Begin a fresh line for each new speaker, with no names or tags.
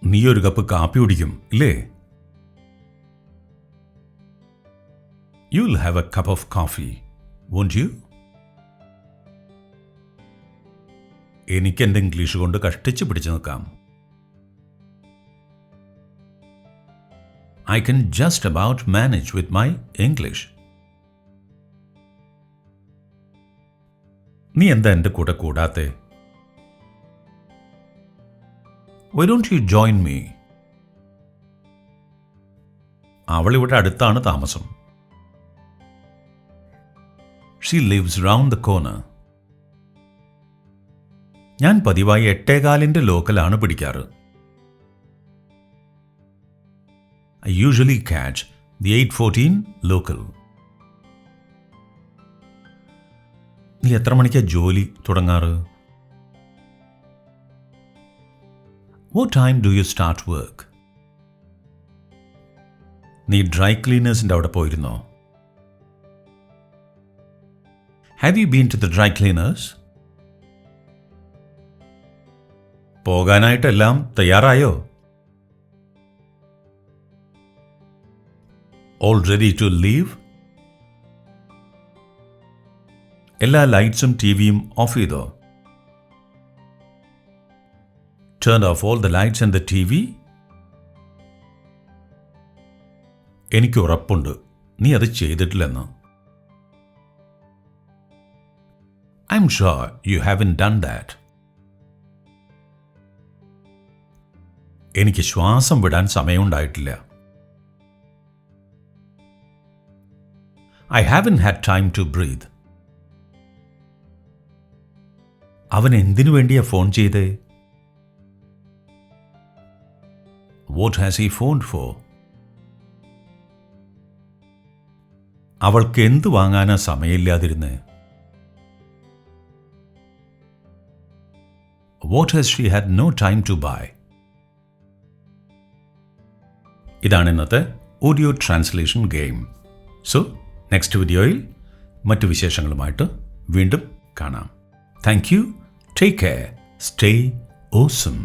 നീ ഒരു കപ്പ് കാപ്പി കുടിക്കും ഇല്ലേ? You'll have a cup of coffee, won't you? എനിക്ക് എൻ്റെ ഇംഗ്ലീഷ് കൊണ്ട് കഷ്ടിച്ച് പിടിച്ചു നിൽക്കാം. I can just about manage with my English. നീ എന്താ എൻ്റെ കൂടെ കൂടാത്തെ? Why don't you join me? അവൾ ഇവിടെ അടുത്താണ് താമസം. She lives round the corner. ഞാൻ പതിവായി 8:15 ലോക്കലാണ് പിടിക്കാറ്. I usually catch the 8:14 local. നീ എത്ര മണിക്കാ ജോലി തുടങ്ങാറ്? What time do you start work? നീ ഡ്രൈ ക്ലീനേഴ്സിൻ്റെ അവിടെ പോയിരുന്നോ? Have you been to the dry cleaners? പോകാനായിട്ടെല്ലാം തയ്യാറായോ? All ready to leave? എല്ലാ ലൈറ്റ്സും ടിവിയും ഓഫ് ചെയ്തോ? Turn off all the lights and the TV? എനിക്ക് ഉറപ്പുണ്ട് നീ അത് ചെയ്തിട്ടില്ലെന്ന്. I'm sure you haven't done that. എനിക്ക് ശ്വാസം വിടാൻ സമയമുണ്ടായിട്ടില്ല. I haven't had time to breathe. അവൻ എന്തിനു വേണ്ടിയാ ഫോൺ ചെയ്തേ? What has he phoned for? അവൾക്ക് എന്ത് വാങ്ങാനാ സമയമില്ലാതിരുന്നേ? What has she had no time to buy? ഇതാണ് ഇന്നത്തെ audio translation game. So next വീഡിയോയിൽ മറ്റു വിശേഷങ്ങളുമായിട്ട് വീണ്ടും കാണാം. Thank you. Take care. Stay awesome.